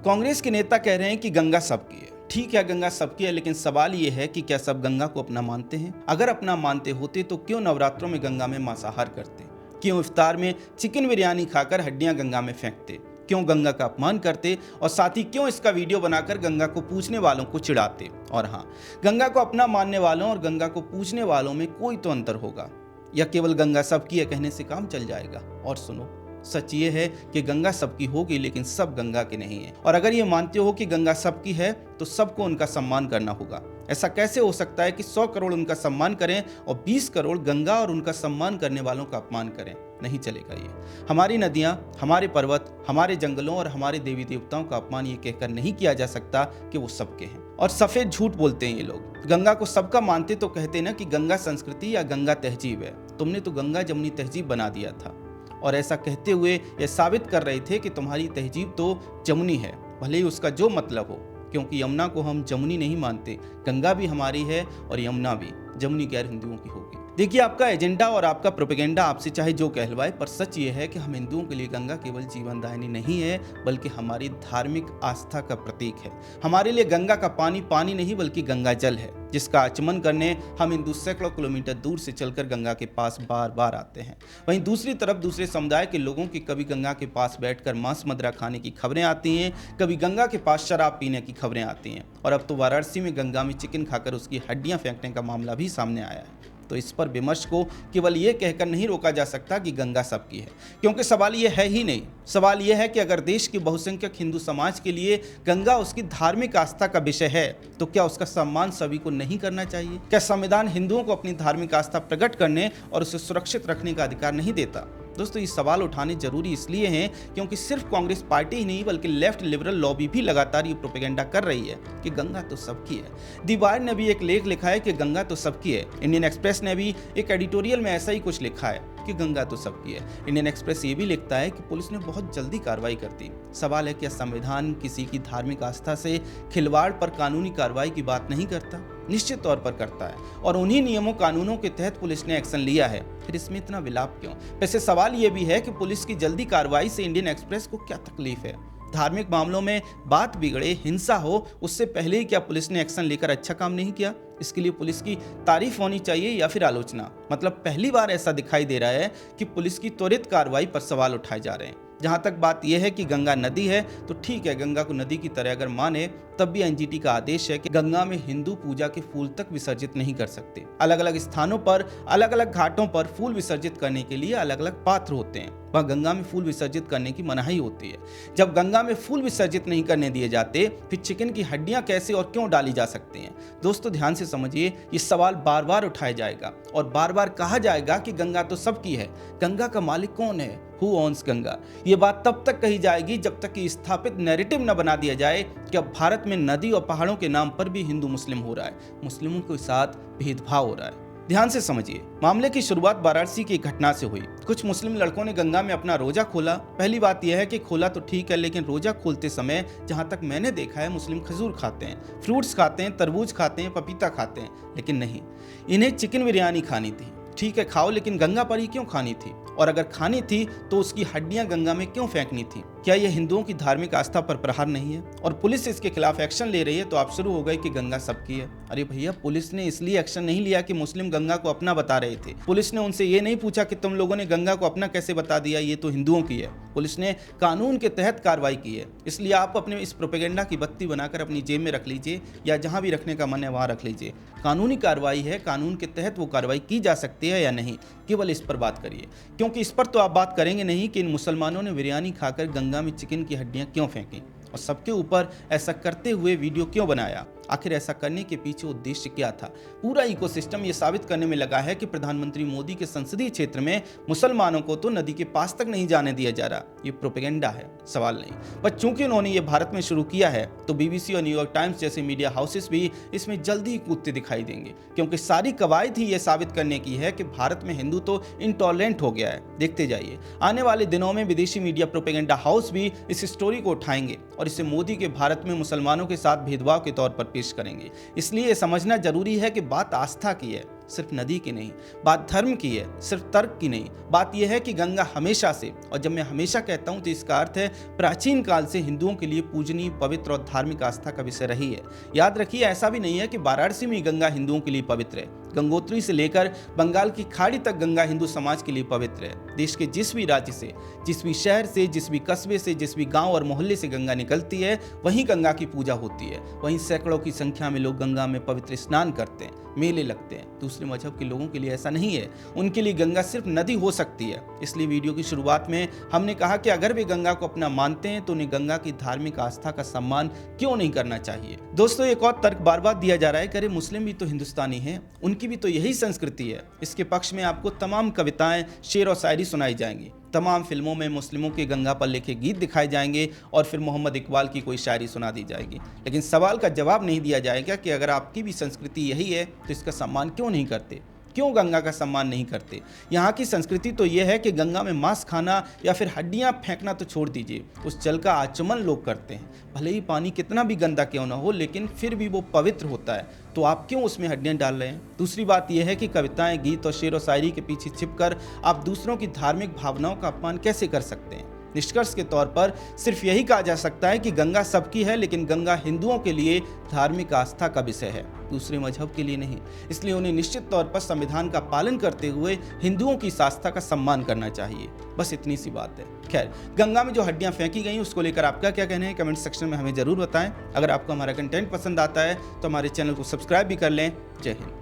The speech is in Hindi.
कांग्रेस के नेता कह रहे हैं कि गंगा सबकी है। ठीक है, गंगा सबकी है, लेकिन सवाल ये है कि क्या सब गंगा को अपना मानते हैं? अगर अपना मानते होते तो क्यों नवरात्रों में गंगा में मांसाहार करते? क्यों इफ्तार में चिकन बिरयानी खाकर हड्डियां गंगा में फेंकते? क्यों गंगा का अपमान करते? और साथ ही क्यों इसका वीडियो बनाकर गंगा को पूजने वालों को चिढ़ाते? और हाँ, गंगा को अपना मानने वालों और गंगा को पूजने वालों में कोई तो अंतर होगा, या केवल गंगा सबकी है कहने से काम चल जाएगा? और सुनो, सच ये है कि गंगा सबकी होगी, लेकिन सब गंगा के नहीं है। और अगर ये मानते हो कि गंगा सबकी है तो सबको उनका सम्मान करना होगा। ऐसा कैसे हो सकता है कि 100 करोड़ उनका सम्मान करें और 20 करोड़ गंगा और उनका सम्मान करने वालों का अपमान करें? नहीं चलेगा ये। हमारी नदियां, हमारे पर्वत, हमारे जंगलों और हमारे देवी देवताओं का अपमान ये कहकर नहीं किया जा सकता कि वो सबके हैं। और सफेद झूठ बोलते हैं ये लोग। गंगा को सबका मानते तो कहते ना कि गंगा संस्कृति या गंगा तहजीब है। तुमने तो गंगा जमुनी तहजीब बना दिया था, और ऐसा कहते हुए ये साबित कर रहे थे कि तुम्हारी तहजीब तो जमुनी है, भले ही उसका जो मतलब हो, क्योंकि यमुना को हम जमुनी नहीं मानते। गंगा भी हमारी है और यमुना भी, जमुनी गैर हिंदुओं की होगी। देखिए, आपका एजेंडा और आपका प्रोपेगेंडा आपसे चाहे जो कहलवाए, पर सच ये है कि हम हिंदुओं के लिए गंगा केवल जीवनदायिनी नहीं है, बल्कि हमारी धार्मिक आस्था का प्रतीक है। हमारे लिए गंगा का पानी पानी नहीं बल्कि गंगा जल है, जिसका आचमन करने हम हिंदू सैकड़ों किलोमीटर दूर से चलकर गंगा के पास बार बार आते हैं। वहीं दूसरी तरफ दूसरे समुदाय के लोगों की कभी गंगा के पास बैठकर मांस मदिरा खाने की खबरें आती हैं, कभी गंगा के पास शराब पीने की खबरें आती हैं, और अब तो वाराणसी में गंगा में चिकन खाकर उसकी हड्डियां फेंकने का मामला भी सामने आया है। तो इस पर विमर्श को केवल ये कहकर नहीं रोका जा सकता कि गंगा सबकी है, क्योंकि सवाल ये है ही नहीं। सवाल यह है कि अगर देश के बहुसंख्यक हिंदू समाज के लिए गंगा उसकी धार्मिक आस्था का विषय है, तो क्या उसका सम्मान सभी को नहीं करना चाहिए? क्या संविधान हिंदुओं को अपनी धार्मिक आस्था प्रकट करने और उसे सुरक्षित रखने का अधिकार नहीं देता? दोस्तों, ये सवाल उठाने जरूरी इसलिए हैं क्योंकि सिर्फ कांग्रेस पार्टी ही नहीं बल्कि लेफ्ट लिबरल लॉबी भी लगातार ये प्रोपेगेंडा कर रही है कि गंगा तो सबकी है। दी वायर ने भी एक लेख लिखा है कि गंगा तो सबकी है। इंडियन एक्सप्रेस ने भी एक एडिटोरियल में ऐसा ही कुछ लिखा है कि गंगा तो सबकी है। इंडियन एक्सप्रेस ये भी लिखता है कि पुलिस ने बहुत जल्दी कार्रवाई कर दी। सवाल है, क्या संविधान किसी की धार्मिक आस्था से खिलवाड़ पर कानूनी कार्रवाई की बात नहीं करता? निश्चित तौर पर करता है, और उन्हीं नियमों कानूनों के तहत पुलिस ने एक्शन लिया है। फिर इसमें इतना विलाप क्यों? वैसे सवाल यह भी है कि पुलिस की जल्दी कार्रवाई से इंडियन एक्सप्रेस को क्या तकलीफ है? धार्मिक मामलों में बात बिगड़े, हिंसा हो, उससे पहले ही क्या पुलिस ने एक्शन लेकर अच्छा काम नहीं किया? इसके लिए पुलिस की तारीफ होनी चाहिए या फिर आलोचना? मतलब पहली बार ऐसा दिखाई दे रहा है कि पुलिस की त्वरित कार्रवाई पर सवाल उठाए जा रहे हैं। जहां तक बात यह है कि गंगा नदी है, तो ठीक है, गंगा को नदी की तरह अगर माने, तब भी एनजीटी का आदेश है कि गंगा में हिंदू पूजा के फूल तक विसर्जित नहीं कर सकते। अलग अलग स्थानों पर, अलग अलग घाटों पर फूल विसर्जित करने के लिए अलग अलग पात्र होते हैं। वह गंगा में फूल विसर्जित करने की मनाही होती है। जब गंगा में फूल विसर्जित नहीं करने दिए जाते, फिर चिकन की हड्डियां कैसे और क्यों डाली जा सकती हैं? दोस्तों, ध्यान से समझिए, ये सवाल बार बार उठाया जाएगा और बार बार कहा जाएगा कि गंगा तो सबकी है। गंगा का मालिक कौन है? Who owns Ganga? ये बात तब तक कही जाएगी जब तक कि स्थापित नैरेटिव न बना दिया जाए कि अब भारत में नदी और पहाड़ों के नाम पर भी हिंदू मुस्लिम हो रहा है, मुस्लिमों के साथ भेदभाव हो रहा है। ध्यान से समझिए, मामले की शुरुआत वाराणसी की घटना से हुई। कुछ मुस्लिम लड़कों ने गंगा में अपना रोजा खोला। पहली बात यह है कि खोला तो ठीक है, लेकिन रोजा खोलते समय जहां तक मैंने देखा है, मुस्लिम खजूर खाते हैं, फ्रूट्स खाते हैं, तरबूज खाते हैं, पपीता खाते हैं, लेकिन नहीं, इन्हें चिकन बिरयानी खानी थी। ठीक है, खाओ, लेकिन गंगा पर ही क्यों खानी थी? और अगर खानी थी तो उसकी हड्डियां गंगा में क्यों फेंकनी थी? क्या यह हिंदुओं की धार्मिक आस्था पर प्रहार नहीं है? और पुलिस इसके खिलाफ एक्शन ले रही है, तो आप शुरू हो गए कि गंगा सबकी है। अरे भैया, पुलिस ने इसलिए एक्शन नहीं लिया कि मुस्लिम गंगा को अपना बता रहे थे। पुलिस ने उनसे ये नहीं पूछा कि तुम लोगों ने गंगा को अपना कैसे बता दिया, ये तो हिंदुओं की है। पुलिस ने कानून के तहत कार्रवाई की है। इसलिए आप अपने इस प्रोपेगेंडा की बत्ती बनाकर अपनी जेब में रख लीजिए, या जहां भी रखने का मन है वहां रख लीजिए। कानूनी कार्रवाई है, कानून के तहत वो कार्रवाई की जा सकती है या नहीं, केवल इस पर बात करिए। क्योंकि इस पर तो आप बात करेंगे नहीं कि इन मुसलमानों ने बिरयानी खाकर गंगा में चिकन की हड्डियां क्यों फेंकी, और सबके ऊपर ऐसा करते हुए वीडियो क्यों बनाया। आखिर ऐसा करने के पीछे उद्देश्य क्या था? पूरा इकोसिस्टम ये साबित करने में लगा है कि प्रधानमंत्री मोदी के संसदीय क्षेत्र में मुसलमानों को तो नदी के पास तक नहीं जाने दिया जा रहा। ये प्रोपेगेंडा है, सवाल नहीं। पर चूंकि उन्होंने ये भारत में शुरू किया है, तो बीबीसी और न्यूयॉर्क टाइम्स जैसे मीडिया हाउसेस भी इसमें जल्दी ही कूदते दिखाई देंगे, क्योंकि सारी कवायद ही ये साबित करने की है कि भारत में हिंदू तो इंटॉलरेंट हो गया है। देखते जाइए, आने वाले दिनों में विदेशी मीडिया प्रोपेगेंडा हाउस भी इस स्टोरी को उठाएंगे और इसे मोदी के भारत में मुसलमानों के साथ भेदभाव के तौर पर पेश करेंगे। इसलिए समझना जरूरी है कि बात आस्था की है, सिर्फ नदी की नहीं, बात धर्म की है, सिर्फ तर्क की नहीं। बात यह है कि गंगा हमेशा से, और जब मैं हमेशा कहता हूं तो इसका अर्थ है प्राचीन काल से हिंदुओं के लिए पूजनीय, पवित्र और धार्मिक आस्था का विषय रही है। याद रखिए, ऐसा भी नहीं है कि वाराणसी में गंगा हिंदुओं के लिए पवित्र है। गंगोत्री से लेकर बंगाल की खाड़ी तक गंगा हिंदू समाज के लिए पवित्र है। देश के जिस भी राज्य से, जिस भी शहर से, जिस भी कस्बे से, जिस भी गांव और मोहल्ले से गंगा निकलती है, वहीं गंगा की पूजा होती है। वहीं सैकड़ों की संख्या में लोग गंगा में पवित्र स्नान करते हैं, मेले लगते हैं। दूसरे मजहब के लोगों के लिए ऐसा नहीं है, उनके लिए गंगा सिर्फ नदी हो सकती है। इसलिए वीडियो की शुरुआत में हमने कहा कि अगर वे गंगा को अपना मानते हैं तो उन्हें गंगा की धार्मिक आस्था का सम्मान क्यों नहीं करना चाहिए। दोस्तों, एक और तर्क बार बार दिया जा रहा है कि अरे मुस्लिम भी तो हिंदुस्तानी हैं, उनकी भी तो यही संस्कृति है। इसके पक्ष में आपको तमाम कविताएं, शेर और शायरी सुनाई जाएंगी, तमाम फिल्मों में मुस्लिमों के गंगा पर लिखे गीत दिखाए जाएंगे और फिर मोहम्मद इकबाल की कोई शायरी सुना दी जाएगी। लेकिन सवाल का जवाब नहीं दिया जाएगा कि अगर आपकी भी संस्कृति यही है तो इसका सम्मान क्यों नहीं करते, क्यों गंगा का सम्मान नहीं करते। यहाँ की संस्कृति तो यह है कि गंगा में मांस खाना या फिर हड्डियाँ फेंकना तो छोड़ दीजिए, उस जल का आचमन लोग करते हैं। भले ही पानी कितना भी गंदा क्यों ना हो, लेकिन फिर भी वो पवित्र होता है, तो आप क्यों उसमें हड्डियाँ डाल रहे हैं। दूसरी बात यह है कि कविताएं, गीत और शेर व शायरी के पीछे छिपकर आप दूसरों की धार्मिक भावनाओं का अपमान कैसे कर सकते हैं। निष्कर्ष के तौर पर सिर्फ यही कहा जा सकता है कि गंगा सबकी है, लेकिन गंगा हिंदुओं के लिए धार्मिक आस्था का विषय है, दूसरे मजहब के लिए नहीं। इसलिए उन्हें निश्चित तौर पर संविधान का पालन करते हुए हिंदुओं की इस आस्था का सम्मान करना चाहिए। बस इतनी सी बात है। खैर, गंगा में जो हड्डियां फेंकी गई उसको लेकर आपका क्या कहना है, कमेंट सेक्शन में हमें जरूर बताएं। अगर आपको हमारा कंटेंट पसंद आता है तो हमारे चैनल को सब्सक्राइब भी कर लें। जय हिंद।